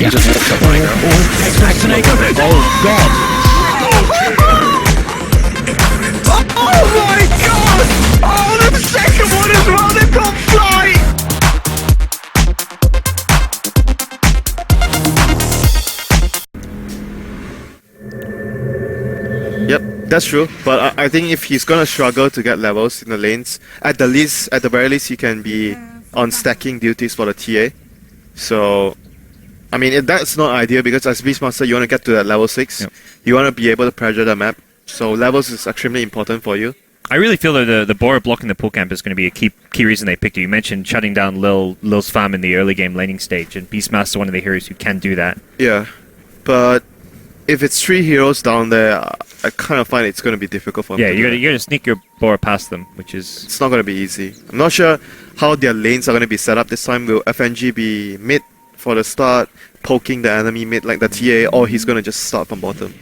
He just walks up on her. Oh god! Oh my god! Oh, the second one as well, they've got flight! Yep, that's true. But I think if he's gonna struggle to get levels in the lanes, at the very least, he can be on stacking duties for the TA. So, I mean, that's not ideal because as Beastmaster, you want to get to that level 6. Yep. You want to be able to pressure the map. So levels is extremely important for you. I really feel that the Bora blocking the pool camp is going to be a key reason they picked you. You mentioned shutting down Lil's farm in the early game laning stage, and Beastmaster, one of the heroes who can do that. Yeah, but if it's 3 heroes down there, I kind of find it's going to be difficult for them. Yeah, you're going to sneak your Bora past them, which is... It's not going to be easy. I'm not sure how their lanes are going to be set up this time. Will FNG be mid for the start, poking the enemy mid like the TA, or he's going to just start from bottom?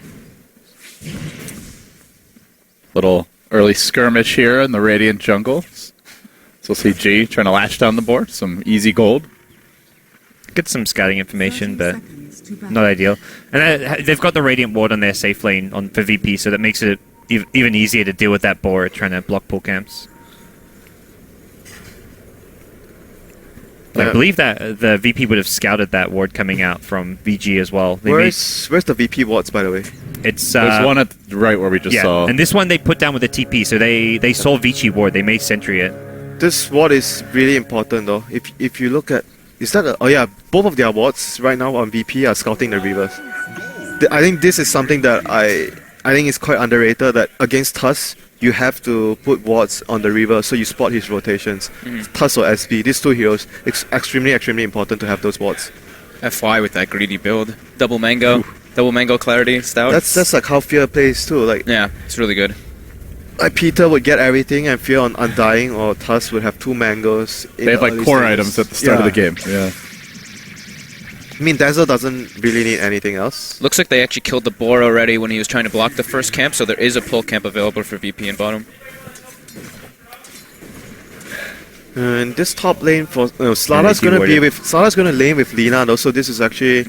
Little early skirmish here in the Radiant jungle. So we'll see G trying to lash down the board. Some easy gold. Get some scouting information, but not ideal. And they've got the Radiant Ward on their safe lane for VP, so that makes it even easier to deal with that Bora trying to block pool camps. I believe that the VP would have scouted that ward coming out from VG as well. Where's the VP wards, by the way? It's There's one at the right where we just saw. And this one they put down with a TP, so they saw Vici ward. They may sentry it. This ward is really important though. If you look at, is that oh yeah, both of their wards right now on VP are scouting the Reavers. I think this is something that I think is quite underrated. That against Tusk, you have to put wards on the Reaver so you spot his rotations. Tusk or SB, these two heroes, it's extremely important to have those wards. FY with that greedy build, double mango clarity stout. That's like how Fear plays too. Like yeah, it's really good. Like Peter would get everything and Fear on Undying, or Tusk would have 2 mangoes. They have like core items at the start of the game. Yeah. I mean, Dazzle doesn't really need anything else. Looks like they actually killed the Bora already when he was trying to block the first camp, so there is a pull camp available for VP in bottom. And this top lane for Slada's gonna lane with Lina though, so this is actually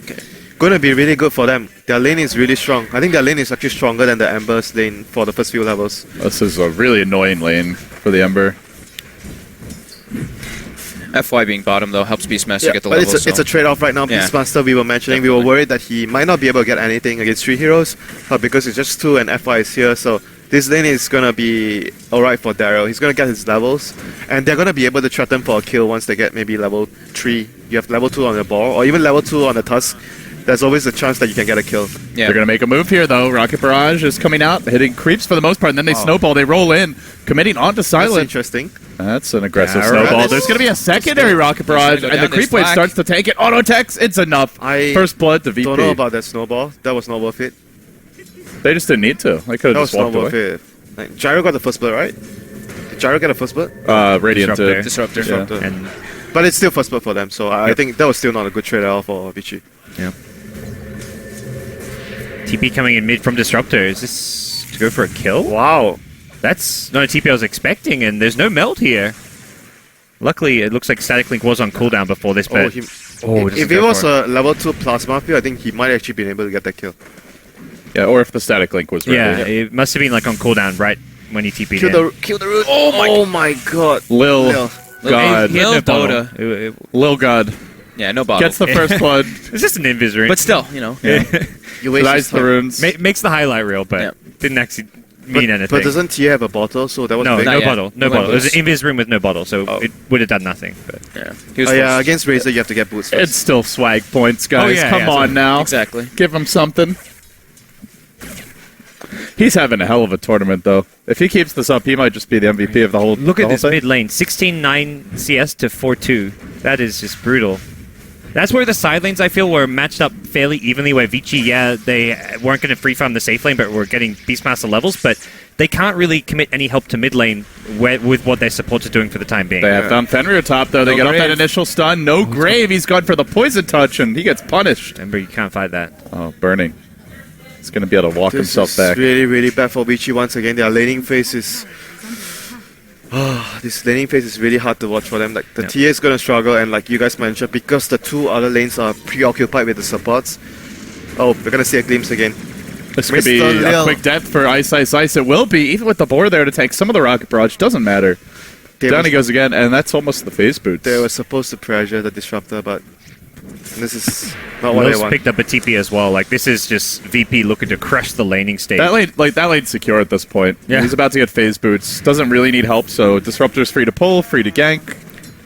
gonna be really good for them. Their lane is really strong. I think their lane is actually stronger than the Ember's lane for the first few levels. This is a really annoying lane for the Ember. FY being bottom though helps Beastmaster get the but levels. it's a trade-off right now. Yeah. Beastmaster, we were mentioning, we were worried that he might not be able to get anything against 3 heroes, but because it's just 2 and FY is here, so this lane is gonna be alright for Daryl. He's gonna get his levels, and they're gonna be able to threaten for a kill once they get maybe level 3. You have level 2 on the ball, or even level 2 on the Tusk. There's always a chance that you can get a kill. Yeah. They're going to make a move here, though. Rocket Barrage is coming out, hitting creeps for the most part, and then they snowball. They roll in, committing onto Silent. That's interesting. That's an aggressive snowball. There's going to be a secondary Rocket Barrage, and the creep wave starts to take it. Auto-text, it's enough. First blood to VP. Don't know about that snowball. That was not worth it. They just didn't need to. They could have just walked away. It. Like, Gyro got the first blood, right? Did Gyro get a first blood? Radiant Disruptor. Yeah. But it's still first blood for them, so I think that was still not a good trade at all for Vici. Yeah. TP coming in mid from Disruptor. Is this to go for a kill? Wow. That's not a TP I was expecting, and there's no melt here. Luckily, it looks like Static Link was on cooldown before this, but... if it was a level 2 Plasma Field, I think he might actually been able to get that kill. Yeah, or if the Static Link was ready. Yeah, it must have been like on cooldown right when he TP'd Kill the root. Oh my god. Lil God. Lil Dota. Lil God. Yeah, no bottle. Gets the first blood. It's just an invis rune. But still, you know. You waste the runes. Makes the highlight reel, but didn't actually mean anything. But doesn't Tia have a bottle? So that was no big. bottle. No bottle. It was an invis rune with no bottle, so it would have done nothing. But yeah, against Razor you have to get boots first. It's still swag points, guys. Come on now. Exactly. Give him something. He's having a hell of a tournament, though. If he keeps this up, he might just be the MVP of the whole. Look at this mid lane, 16-9 CS to 4-2. That is just brutal. That's where the side lanes, I feel, were matched up fairly evenly, where Vici, they weren't going to free farm the safe lane, but were getting Beastmaster levels, but they can't really commit any help to mid lane with what their supports are doing for the time being. They have found Fenrir top, though. They get off that initial stun. No grave. He's gone for the poison touch, and he gets punished. Remember, you can't fight that. Oh, burning. He's going to be able to walk himself back. Really, really bad for Vici once again. Their laning phase is... This laning phase is really hard to watch for them. Like the Yep. TA is gonna struggle, and like you guys mentioned, because the two other lanes are preoccupied with the supports. Oh, we're gonna see a glimpse again. This could be Mr. a Liao. quick death for Ice Ice Ice. It will be, even with the boar there to take some of the rocket barrage. Doesn't matter. They Down were, he goes again, and that's almost the phase boots. they were supposed to pressure the disruptor, but this is not what I Will's want. picked up a TP as well. Like, this is just VP looking to crush the laning stage. That lane's secure at this point. Yeah. He's about to get phase boots. Doesn't really need help, so Disruptor's free to pull, free to gank.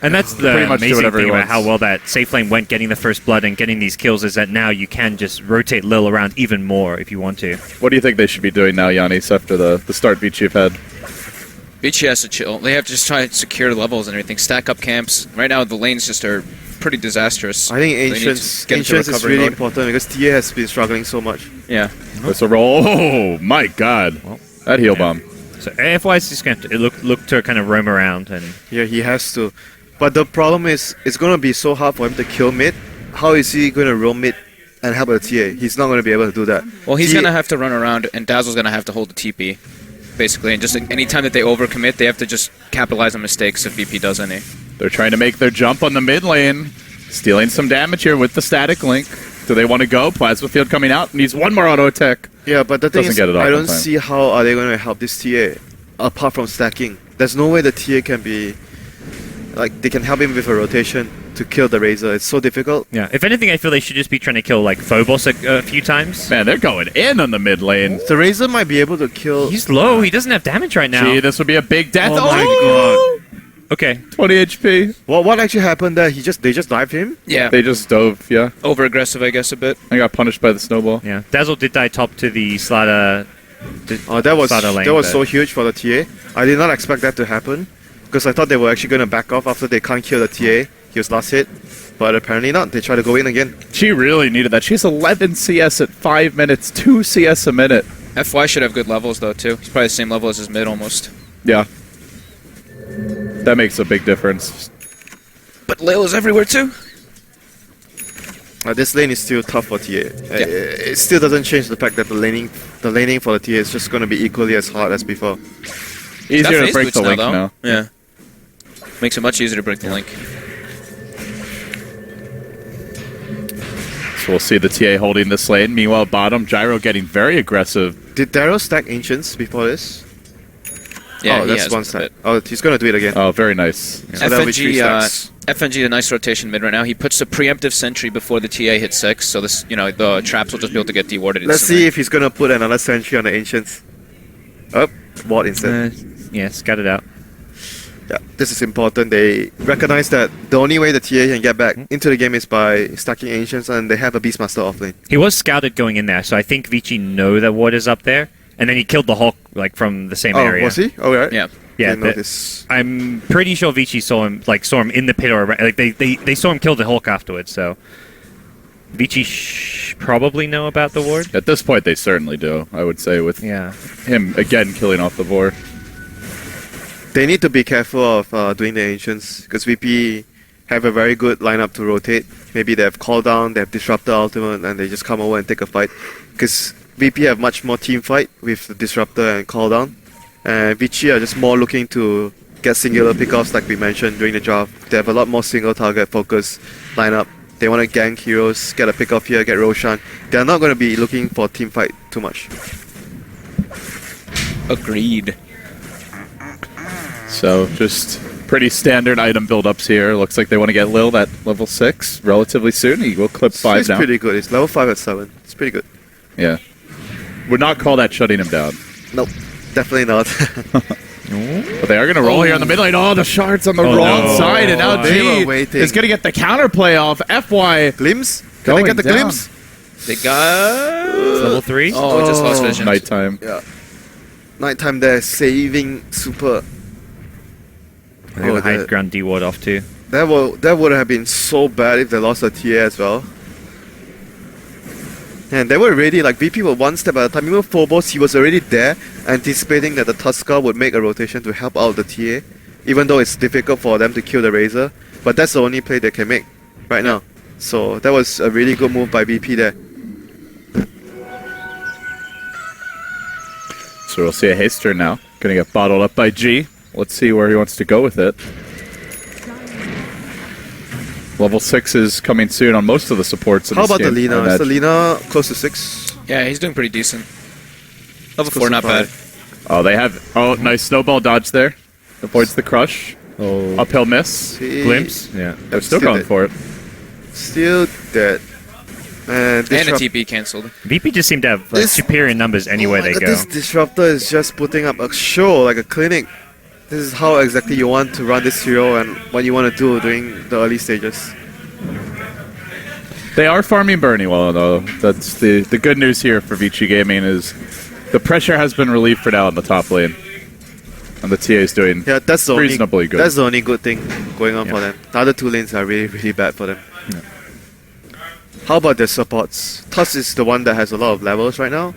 And that's the Pretty much do amazing whatever he thing about wants. how well that safe lane went getting the first blood and getting these kills is that now you can just rotate Lil around even more if you want to. What do you think they should be doing now, Yanis, after the start Vici have had? Vici has to chill. They have to just try to secure levels and everything. Stack up camps. Right now, the lanes just are pretty disastrous. I think They need to Ancients, get into Ancients is recovery really mode. important because TA has been struggling so much. Yeah. There's a roll. Oh, my God. Well, That heal yeah. bomb. So AFY is just going to look to kind of roam around and Yeah, he has to. But the problem is, it's going to be so hard for him to kill mid. How is he going to roam mid and help the TA? He's not going to be able to do that. Well, he's He- going to have to run around, and Dazzle's going to have to hold the TP, basically. And just any time that they overcommit, they have to just capitalize on mistakes if VP does any. They're trying to make their jump on the mid lane. Stealing some damage here with the static link. Do they want to go? Plasma Field coming out. Needs one more auto attack. Yeah, but the thing Doesn't is, get it off I on don't time. see how are they going to help this TA apart from stacking. There's no way the TA can be like they can help him with a rotation to kill the Razor. It's so difficult. yeah. If anything, I feel they should just be trying to kill like Phobos a few times. Man, they're going in on the mid lane. The Razor might be able to kill. He's low. He doesn't have damage right now. Gee, this would be a big death. Oh my Okay. 20 HP. What actually happened there? They just dived him. Yeah. They just dove, yeah. Over-aggressive, I guess, a bit. I got punished by the snowball. Yeah. Dazzle did die top to the Slada. Oh, that was Slada lane, that was but- so huge for the TA. I did not expect that to happen because I thought they were actually going to back off after they can't kill the TA. He was last hit, but apparently not. They try to go in again. She really needed that. She's 11 CS at 5 minutes, 2 CS a minute. FY should have good levels, though, too. He's probably the same level as his mid, almost. Yeah. That makes a big difference. But Lil is everywhere, too. This lane is still tough for TA. It still doesn't change the fact that the laning for the TA is just going to be equally as hard as before. Easier Got to phase break boots the link though. now. Yeah. Makes it much easier to break the link. So we'll see the TA holding this lane. Meanwhile, bottom, Gyro getting very aggressive. Did Daryl stack Ancients before this? Yeah, oh, he that's has one a stack. bit. Oh, he's going to do it again. Oh, very nice. So that'll be three stacks. FNG, a nice rotation mid right now. He puts a preemptive sentry before the TA hits 6, so this, the traps will just be able to get dewarded. Let's see if he's going to put another sentry on the Ancients. Oh, ward instead. Yeah, scat it out. Yeah, this is important. They recognize that the only way the TA can get back into the game is by stacking Ancients, and they have a Beastmaster offlane. He was scouted going in there, so I think Vici know that Ward is up there, and then he killed the Hulk like from the same Oh, area. was he? Oh, right. Yeah. Yeah, Didn't the- notice. I'm pretty sure Vici saw him in the pit or like they saw him kill the Hulk afterwards. So Vici probably know about the Ward. At this point, they certainly do, I would say, with Yeah. him again killing off the Vor. They need to be careful of doing the Ancients, because VP have a very good lineup to rotate. Maybe they have Call Down, they have Disruptor Ultimate, and they just come over and take a fight. Because VP have much more team fight with the Disruptor and Call Down. And Vici are just more looking to get singular pickoffs like we mentioned during the draft. They have a lot more single target focus lineup. They want to gank heroes, get a pickoff here, get Roshan. They're not going to be looking for team fight too much. Agreed. So just pretty standard item build-ups here. Looks like they want to get Lil at level 6 relatively soon. He will clip 5 It's now. pretty good. It's level 5 at 7. It's pretty good. Yeah. Would not call that shutting him down. Nope, definitely not. But they are going to roll here on the mid lane. Oh, the shards on the Oh, wrong no. side. And now They G were waiting. is going to get the counterplay off. FY Glimpse? Can Going they get the down. glimpse? They got... Level 3. Oh, just lost Oh. vision. nighttime. Yeah. Nighttime there, saving super. They're gonna high that- ground D Ward off too. That would have been so bad if they lost the TA as well. And they were ready, like VP were one step at a time. Even Phobos, he was already there, anticipating that the Tusker would make a rotation to help out the TA, even though it's difficult for them to kill the Razor. But that's the only play they can make right now. So that was a really good move by VP there. So we'll see a haste turn now. Going to get bottled up by G. Let's see where he wants to go with it. Level 6 is coming soon on most of the supports. In How this about the game, Lina? I Is the imagine. Lina close to 6? Yeah, he's doing pretty decent. Level Close 4, to not bad. 5. Oh, they have. Oh, nice snowball dodge there. Avoids the crush. Oh, Uphill miss. See, glimpse. Yeah. They're still Still going dead. for it. Still dead. And And a TP cancelled. VP just seem to have like, This- superior numbers anywhere they go. This Disruptor is just putting up a show, like a clinic. This is how exactly you want to run this hero and what you want to do during the early stages. They are farming Bernie well, though. That's the good news here for Vici Gaming is the pressure has been relieved for now in the top lane. And the TA is doing Yeah, that's the reasonably only, good. That's the only good thing going on for them. The other two lanes are really, really bad for them. How about their supports? Tusk is the one that has a lot of levels right now.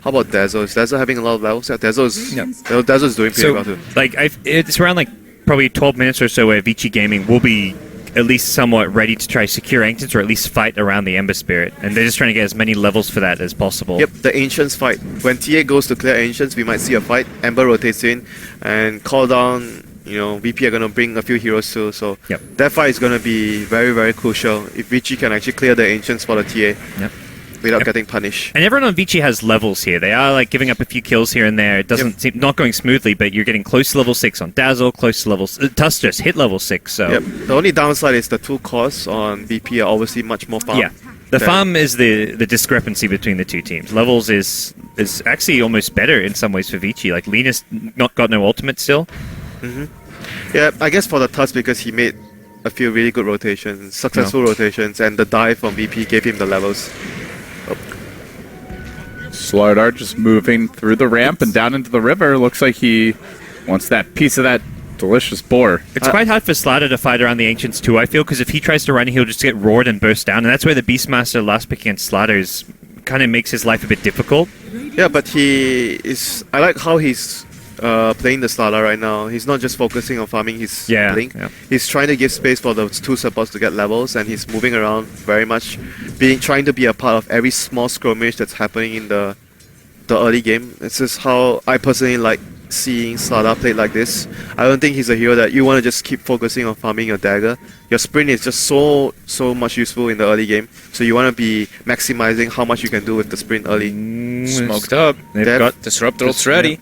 How about Dazzle? Is Dazzle having a lot of levels? Yeah, Dazzle is, Dazzle is doing pretty well So, too. like, it's around like probably 12 minutes or so where Vici Gaming will be at least somewhat ready to try secure Ancients or at least fight around the Ember Spirit, and they're just trying to get as many levels for that as possible. Yep, the Ancients fight. When TA goes to clear Ancients, we might see a fight. Ember rotates in and call down. You know, VP are going to bring a few heroes too, so Yep. that fight is going to be very, very crucial if Vici can actually clear the Ancients for the TA Yep. without Yep. getting punished. And everyone on Vici has levels here. They are like giving up a few kills here and there. It doesn't seem not going smoothly, but you're getting close to level 6 on Dazzle, close to level. Tusk just hit level 6, so Yep. The only downside is the two costs on VP are obviously much more farm. yeah. The than- farm is the discrepancy between the two teams. Levels is actually almost better in some ways for Vici. Like Lina's not got no ultimate still. Yeah, I guess for the Tusk because he made a few really good rotations, successful rotations, and the dive from VP gave him the levels. Slardar just moving through the ramp and down into the river. Looks like he wants that piece of that delicious boar. It's quite hard for Slater to fight around the Ancients too, I feel, because if he tries to run, he'll just get roared and burst down, and that's where the Beastmaster last pick against Slater is kind of makes his life a bit difficult. Yeah, but he is. I like how he's playing the Slala right now. He's not just focusing on farming his blink. Yeah. He's trying to give space for those two supports to get levels, and he's moving around very much, trying to be a part of every small skirmish that's happening in the early game. It's just how I personally like seeing Slada played like this. I don't think he's a hero that you want to just keep focusing on farming your dagger. Your sprint is just so much useful in the early game, so you want to be maximizing how much you can do with the sprint early. Smoked up. They've Dev- got Disruptor ult's ready.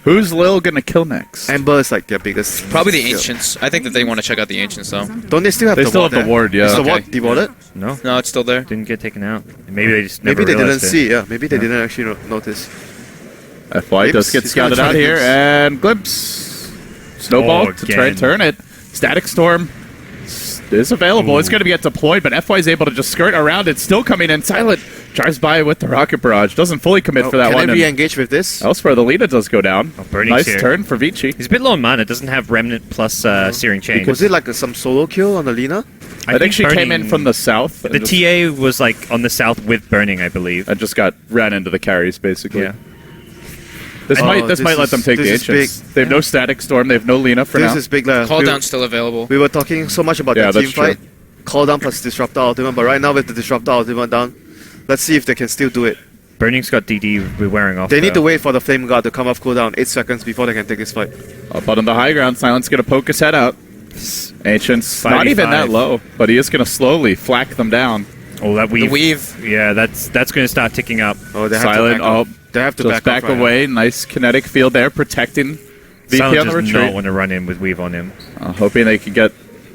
Who's Lil gonna kill next? Ember is like their biggest. Probably the skill. Ancients. I think that they want to check out the Ancients, though. Don't they still have They the still ward have the there? ward, yeah. Is the Okay. ward dewarded? no, No, it's still there. didn't get taken out. Maybe they just never Maybe they didn't realized it. see. Yeah, maybe they didn't actually notice. FY does Glimpse. get He's gonna scouted try out to here, glimpse. and Glimpse. Snowball Oh, to try and again. turn it. Static Storm is available. It's going to get deployed, but FY is able to just skirt around it. Still coming in. Silent drives by with the Rocket Barrage. Doesn't fully commit for that Can one. they and re-engage with this? elsewhere, the Lina does go down. Burning's Nice here. turn for Vici. He's a bit low on mana. Doesn't have Remnant plus Searing Chain. Was it like some solo kill on the Lina? I think she came in Burning- from the south. The and just, TA was like on the south with Burning, I believe. and just got ran into the carries, basically. Yeah. This Oh, might this let them is- take the this is Ancients. big. They have no Static Storm. They have no Lina for This now. is big. Call we, down's still available. we were talking so much about Yeah, the team that's true. fight. Call down plus Disruptor Ultimate, but right now with the Disruptor Ultimate down, let's see if they can still do it. Burning's got DD wearing off. They need to though. wait for the Flame Guard to come off cooldown 8 seconds before they can take this fight. Up on the high ground, Silent's going to poke his head out. Ancients, not even that 5v5. low, but he is going to slowly flack them down. Oh, that The weave. weave. Yeah, that's going to start ticking up. Oh, they have Silent, to back off. They have to just back off right away. Nice kinetic field there, protecting VP Silent on the does not retreat. want to run in with weave on him. Hoping they can get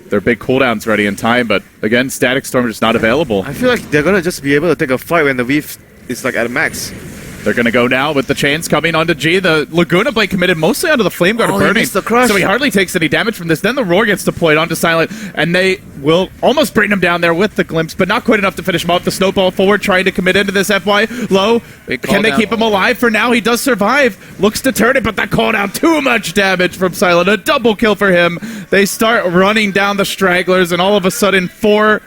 their big cooldowns ready in time, but again, Static Storm is not available. now. I feel like they're gonna just be able to take a fight when the Weave is like at max. They're going to go now with the chains coming onto G. The Laguna Blade committed mostly onto the Flame Guard Oh, of he Burning. missed the crush. So he hardly takes any damage from this. Then the Roar gets deployed onto Silent, and they will almost bring him down there with the Glimpse, but not quite enough to finish him off. The Snowball forward trying to commit into this FY. Low. Big Can they call keep down. him alive? For now, he does survive. Looks to turn it, but that call down. Too much damage from Silent. A double kill for him. They start running down the stragglers, and all of a sudden, 4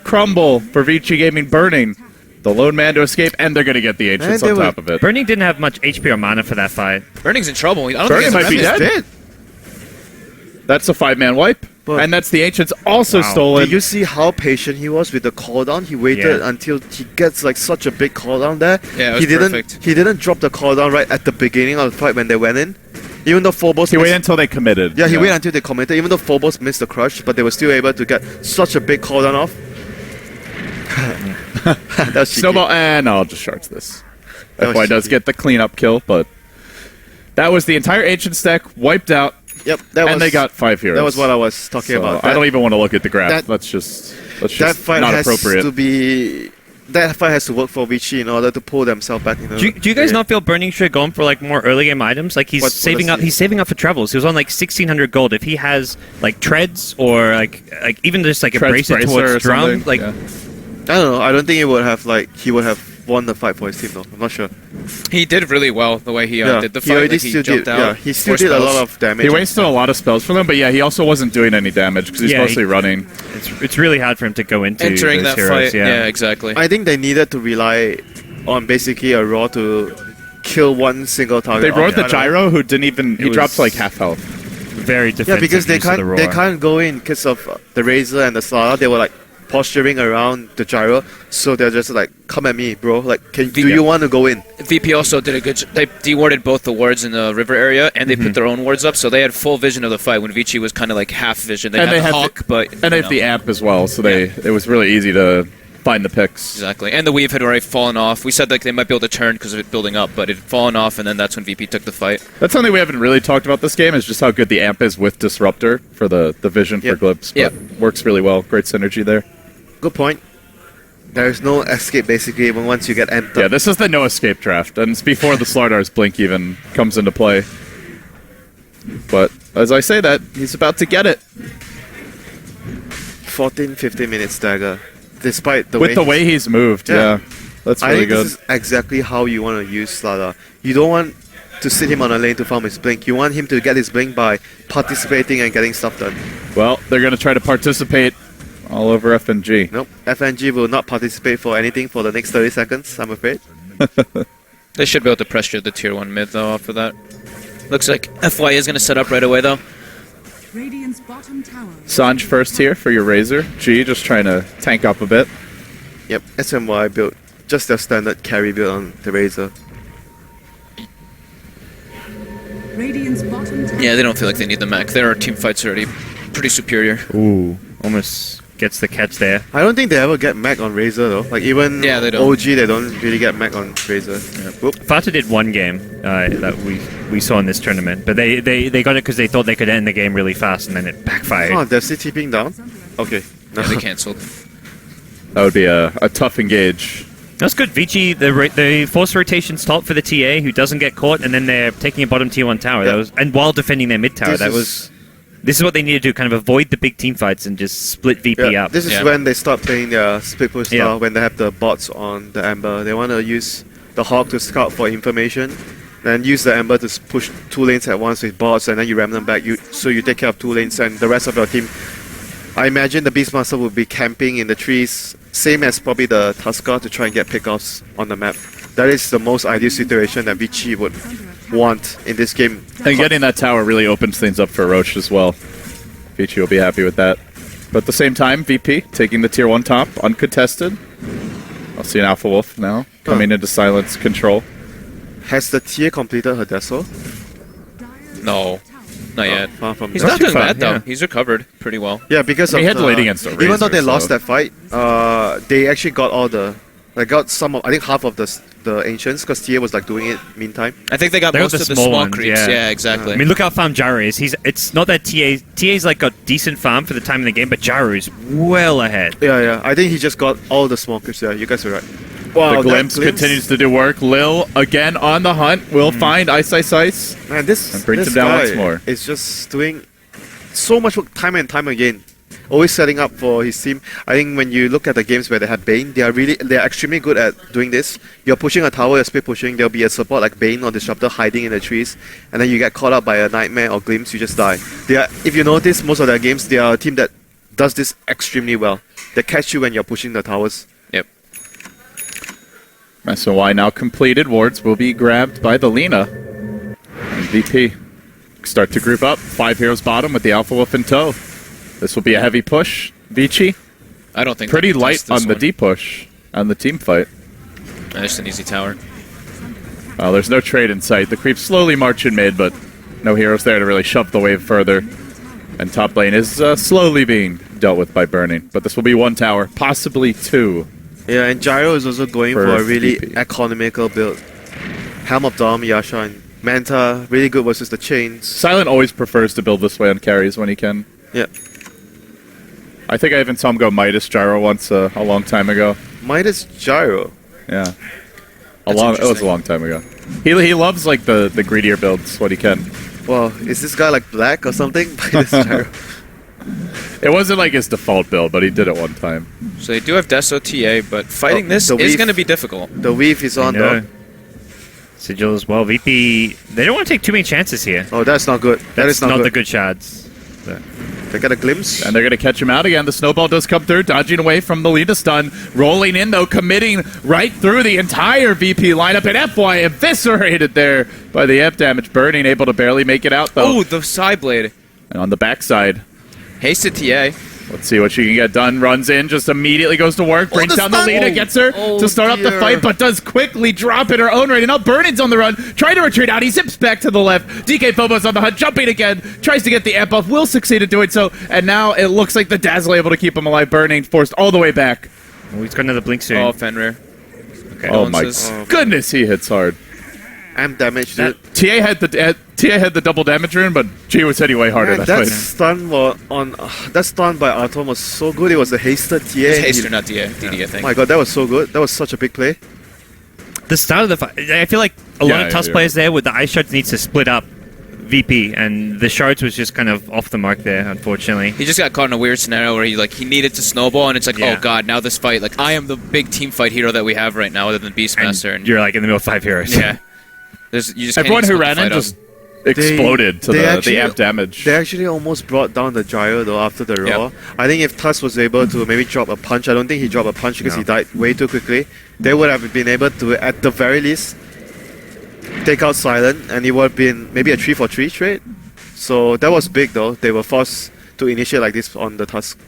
crumble for Vici Gaming. Burning. The lone man to escape, and they're going to get the Ancients And on they top were- of it. Burning didn't have much HP or mana for that fight. Burning's in trouble. I don't Burning think might be he's dead. Dead. That's a 5-man wipe. But- And that's the Ancients also Wow. stolen. Did you see how patient he was with the cooldown? He waited Yeah. until he gets like such a big cooldown there. Yeah, it was he didn't. perfect. He didn't drop the cooldown right at the beginning of the fight when they went in. Even though Phobos He waited until they committed. he waited until they committed. Even though Phobos missed the crush, but they were still able to get such a big cooldown off. That's cheeky. Snowball, and I'll just shards this. That was FY does cheeky. get the cleanup kill, but that was the entire Ancient stack wiped out, Yep, that was. and they got 5 heroes. That was what I was talking So about. I don't even want to look at the graph. that- That's just That fight not has appropriate. to be. That fight has to work for Vici in order to pull themselves back. Do you guys not feel Burning Shred going for like more early game items? Like he's What saving does up. he- He's saving up for travels. He was on like 1,600 gold. If he has like treads or like even just like a Treads bracelet bracer or towards drum, something? like Yeah. I don't know. I don't think he would have won the fight for his team though. I'm not sure. He did really well the way he did the he fight. already Like, he still jumped did. out. Yeah, he still 4 did a spells. lot of damage. He wasted a lot of spells from them, but yeah, he also wasn't doing any damage because he's Yeah, mostly running. it's really hard for him to go into Entering those that heroes, fight. Yeah, exactly. I think they needed to rely on basically a raw to kill one single target. They roared Okay, the I don't know. gyro, who didn't even. He was- drops like half health. very defensive. Yeah, because they use of the can't roar. go in because of the Razor and the Slara. They were like posturing around the gyro, so they're just like, "Come at me, bro! Like, do you want to go in?" VP also did a good job. They dewarded both the wards in the river area, and they put their own wards up, so they had full vision of the fight when Vici was kind of like half vision. They And had they the had Hawk, but And they have the amp as well, so it was really easy to find the picks. Exactly, and the weave had already fallen off. We said like they might be able to turn because of it building up, but it had fallen off, and then that's when VP took the fight. That's something we haven't really talked about this game, is just how good the amp is with Disruptor for the vision Yep. for Glips. But Yep. works really well. Great synergy there. Good point. There is no escape basically even once you get amped Yeah, up. this is the no escape draft, and it's before the Slardar's blink even comes into play. But as I say that, he's about to get it. 14-15 minute stagger, despite the With the way he's moved, Yeah. yeah. That's I really think good. this is exactly how you want to use Slada. You don't want to sit him on a lane to farm his blink. You want him to get his blink by participating and getting stuff done. Well, they're going to try to participate all over FNG. Nope, FNG will not participate for anything for the next 30 seconds, I'm afraid. They should be able to pressure the tier 1 mid though after that. Looks like FY is going to set up right away though. Radiant's bottom tower. Sanj first here for your Razor. G just trying to tank up a bit. Yep, SMY build, just their standard carry build on the Razor. Radiant's bottom tower. Yeah, they don't feel like they need the mech. Their team fight's already pretty superior. Ooh, almost gets the catch there. I don't think they ever get mech on Razor though. Like even Yeah, they don't. OG, they don't really get mech on Razor. Whoop. Fata did one game that we saw in this tournament, but they got it because they thought they could end the game really fast, and then it backfired. Oh, they're still TPing down? Okay. No. Yeah, they cancelled. That would be a tough engage. That's good. Vici, the force rotation's top for the TA, who doesn't get caught, and then they're taking a bottom tier 1 tower. Yeah. That was, and while defending their mid tower, This this is what they need to do, kind of avoid the big team fights and just split VP Yeah, up. this is Yeah. when they start playing their split push style, Yeah. when they have the bots on the Ember. They want to use the Hawk to scout for information, then use the Ember to push 2 lanes at once with bots, and then you ram them back. So you take care of 2 lanes, and the rest of your team. I imagine the Beastmaster will be camping in the trees, same as probably the Tusker, to try and get pickoffs on the map. That is the most ideal situation that Vici would want in this game. And getting that tower really opens things up for Roche as well. Vici will be happy with that. But at the same time, VP taking the tier 1 top, uncontested. I'll see an Alpha Wolf now, coming into silence control. Has the tier completed her Deso? No, not yet. Far from He's that. not doing far, bad though. yeah. He's recovered pretty well. Yeah, because He of had the, lead against the even though Razor, they lost so- that fight, they actually got all the, like got some of, I think half of the ancients, because TA was like doing it meantime. I think they got They got most the of the small small ones, creeps. yeah. Yeah, exactly. I mean, look how farm Jaru is. It's not that TA's like got decent farm for the time in the game, but Jaru's well ahead. Yeah, I think he just got all the small creeps there. You guys are right. Wow, The that glimpse continues to do work. Lil, again on the hunt, will find Ice. Man, this And brings this him down guy once more. is just doing so much work time and time again. Always setting up for his team. I think when you look at the games where they have Bane, they are extremely good at doing this. You're pushing a tower, you're split pushing, there'll be a support like Bane or Disruptor hiding in the trees, and then you get caught up by a Nightmare or Glimpse, you just die. If you notice, most of their games, they are a team that does this extremely well. They catch you when you're pushing the towers. Yep. SOY now completed. Wards will be grabbed by the Lina. And VP start to group up. 5 heroes bottom with the Alpha Wolf in tow. This will be a heavy push. Vici, I don't think pretty they can light test this on the one. D push on the team fight. Just an easy tower. There's no trade in sight. The creeps slowly march in mid, but No heroes there to really shove the wave further. And top lane is slowly being dealt with by burning. But this will be 1 tower, possibly 2. Yeah, and Gyro is also going For for a really VP. economical build. Helm of Dom, Yasha, and Manta, really good versus the chains. Silent always prefers to build this way on carries when he can. Yeah. I think I even saw him go Midas Gyro once a long time ago. Midas Gyro. Yeah. It That's was a interesting. long time ago. He loves like the greedier builds when he can. Well, is this guy like black or something? Midas Gyro. It wasn't like his default build, but he did it one time. So they do have Deso TA, but fighting this the is weave. going to be difficult. The weave is on though. Sigil as well. VP, they don't want to take too many chances here. Oh, that's not good. That is That's not the good. good shots. They got a glimpse. And they're going to catch him out again. The snowball does come through, dodging away from the Lina stun. Rolling in, though, committing right through the entire VP lineup. And FY eviscerated there by the F damage. Burning, able to barely make it out, though. Oh, the side blade. And on the backside, Hasted TA. let's see what she can get done. Runs in, just immediately goes to work, brings the down the stun! Lina, gets her Oh, to start up the dear. fight, but does quickly drop in her own right. And now Burning's on the run, trying to retreat out. He zips back to the left. DK Phobos on the hunt, jumping again, tries to get the amp off, will succeed in doing so. And now it looks like the Dazzle able to keep him alive. Burning forced all the way back. Oh, he's got another blink soon. Oh, Fenrir. Okay. Oh my Condolences. goodness, he hits hard. Amp damage, dude. TA had the double damage rune, but G was hitting way harder Man, that that fight. stun that stun by Atom was so good. It was a hasted TA. It's Haster, not DD, I Oh think. my god, that was so good. That was such a big play. The start of the fight, I feel like a lot Yeah, of Tusk you're players there with the ice shards needs to split up VP, and the shards was just kind of off the mark there, unfortunately. He just got caught in a weird scenario where he needed to snowball, and it's like, Yeah. oh god, now this fight, like I am the big team fight hero that we have right now, other than And Beastmaster. And you're like in the middle of 5 heroes. yeah, you just can't Everyone even who split ran the in fight up. just exploded to they the actually- amp damage. They actually almost brought down the Gyro though after the Yep. Raw. I think if Tusk was able to maybe drop a punch, I don't think he dropped a punch because he died way too quickly. They would have been able to, at the very least, take out Silent, and it would have been maybe a 3-for-3 trade. So that was big though. They were forced to initiate like this on the Tusk.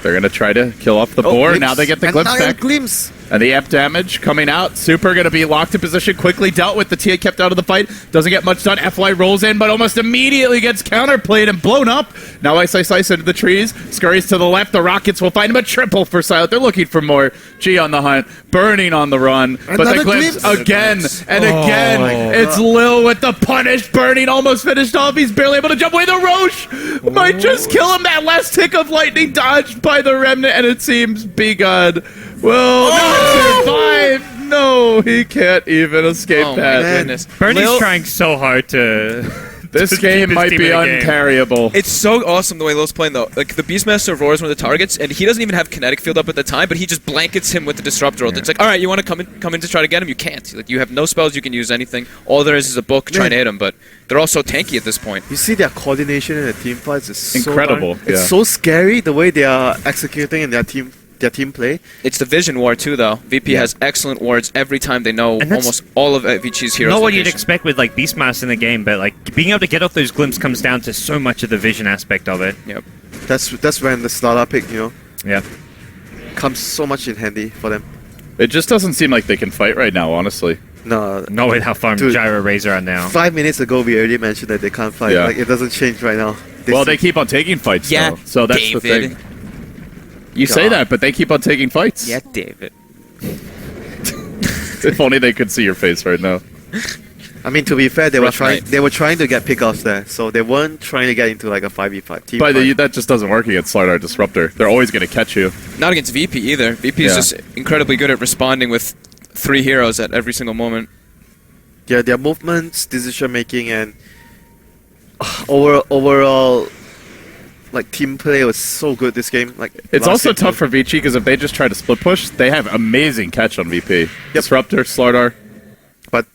They're going to try to kill off the boar. glimpse. Now they get the And glimpse now back. Glimpse. And the amp damage coming out. Super going to be locked in position. Quickly dealt with. The TA kept out of the fight. Doesn't get much done. FY rolls in, but almost immediately gets counterplayed and blown up. Now Ice into the trees. Scurries to the left. The Rockets will find him. A triple for Silent. They're looking for more. G on the hunt. Burning on the run. But the Another glimpse glimpse. again and again. my It's Lil with the punish. Burning almost finished off. He's barely able to jump away. The Roche might just kill him. That last tick of lightning dodged by the Remnant, and it seems B God will not survive. No, he can't even escape Oh my that. goodness. Bernie's Lil- trying so hard to. This to game keep his might team be in the game. uncarryable. It's so awesome the way Lil's playing though. Like the Beastmaster of Roar is one of the targets, and he doesn't even have kinetic field up at the time, but he just blankets him with the disruptor. It's like, all right, you want to come in to try to get him? You can't. Like you have no spells you can use anything. All there is a book trying to hit him, but they're all so tanky at this point. You see their coordination in the team fights is so Incredible, darn- It's yeah. so scary the way they are executing in their team play. It's the vision war too, though. VP has excellent wards every time they know And that's almost all of Vici's heroes. Not what you'd location. expect with like Beastmaster in the game, but like being able to get off those glimpses comes down to so much of the vision aspect of it. Yep. That's when the starter pick, Yeah. comes so much in handy for them. It just doesn't seem like they can fight right now, honestly. No, Not with how far Dude. Gyro Razor are now. 5 minutes ago we already mentioned that they can't fight. Yeah. Like it doesn't change right now. Well, they keep on taking fights, Yeah, though. So that's David. the thing. You say God. that, but they keep on taking fights. Yeah, David. If only they could see your face right now. I mean, to be fair, they were Rough trying. night. They were trying to get pickoffs there, so they weren't trying to get into like a 5v5 team. But fight. that just doesn't work against Slardar Disruptor. They're always going to catch you. Not against VP either. VP is Yeah. just incredibly good at responding with 3 heroes at every single moment. Yeah, their movements, decision making, and overall, like team play was so good this game. Like It's last also game tough too. for Vici because if they just try to split push, they have amazing catch on VP. Disruptor, Slardar. But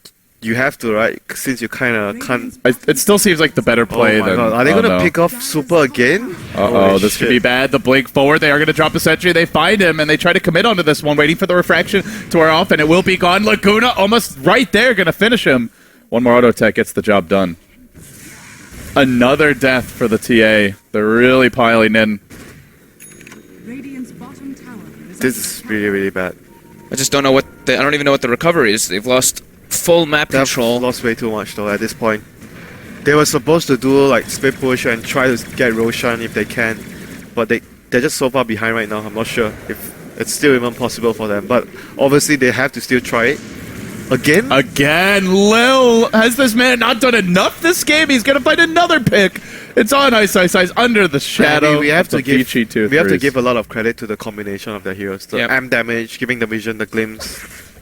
you have to, right? Since you kind of can't. It still seems like the better play Oh my than. god, are they oh, gonna no. pick off Super again? Uh-oh, Holy this could shit. be bad. The blink forward. They are going to drop a sentry. They find him, and they try to commit onto this one, waiting for the refraction to wear off, and it will be gone. Laguna almost right there, going to finish him. One more auto tech gets the job done. Another death for the TA. They're really piling in. Radiant's bottom tower is This is really, really bad. I just don't know I don't even know what the recovery is. They've lost full map They've control. lost way too much though at this point. They were supposed to do like split push and try to get Roshan if they can, but they're just so far behind right now. I'm not sure if it's still even possible for them, but obviously they have to still try it. Again? Again, Lil, has this man not done enough this game? He's gonna find another pick. It's on Ice under the shadow. We have of to the give Vici we have to 2-3s. give a lot of credit to the combination of their heroes. The Yep. amp damage, giving the vision, the glimpse.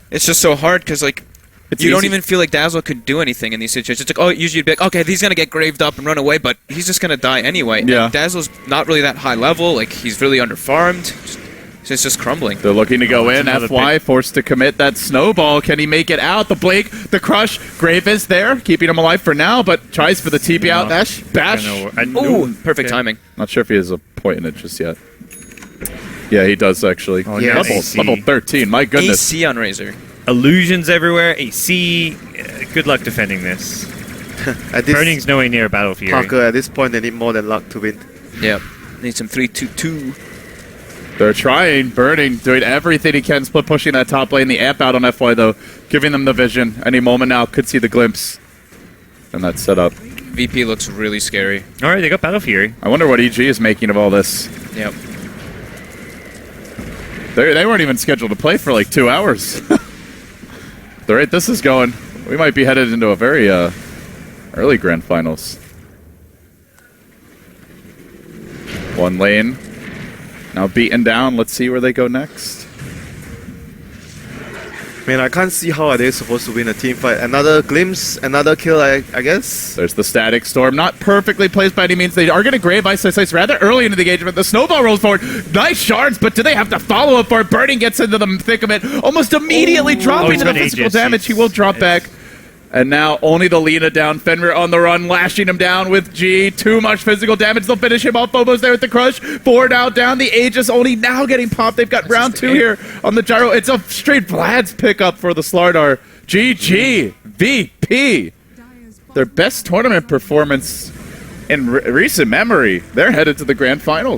It's just so hard because like It's you don't easy. even feel like Dazzle could do anything in these situations. It's like, oh, usually you'd be like, okay, he's gonna get graved up and run away, but he's just gonna die anyway. Yeah. And Dazzle's not really that high level. Like he's really underfarmed. It's just crumbling. They're looking to go in. another FY forced to commit that snowball. Can he make it out? The Blake, the crush. Grave is there, keeping him alive for now, but tries for the TP out. Bash. Ooh, perfect timing. Not sure if he has a point in it just yet. Yeah, he does actually. Oh, Yeah. Level 13. My goodness. AC on Razor. Illusions everywhere. AC. Good luck defending this. At this Burning's nowhere near Battle Fury. Parker, at this point, they need more than luck to win. Yep. Need some 3-2-2. They're trying. Burning, doing everything he can. Split pushing that top lane. The amp out on FY though, giving them the vision. Any moment now, could see the glimpse. And that's set up. VP looks really scary. All right, they got Battle Fury. I wonder what EG is making of all this. Yep. They weren't even scheduled to play for like 2 hours. The rate this is going, we might be headed into a very early grand finals. One lane. Now beaten down. Let's see where they go next. Man, I can't see how are they supposed to win a team fight. Another glimpse, another kill, I guess. There's the static storm. Not perfectly placed by any means. They are going to grave Ice rather early into the engagement. The snowball rolls forward. Nice shards, but do they have to follow up for it? Burning gets into the thick of it. Almost immediately dropping he's to the got physical Aegis. damage. He will drop back. And now only the Lina down. Fenrir on the run, lashing him down with G. Too much physical damage. They'll finish him off. Bobo's there with the crush. 4 now down. The Aegis only now getting popped. They've got round 2 here on the gyro. It's a straight Vlad's pickup for the Slardar. GG. VP. Their best tournament performance in recent memory. They're headed to the grand finals.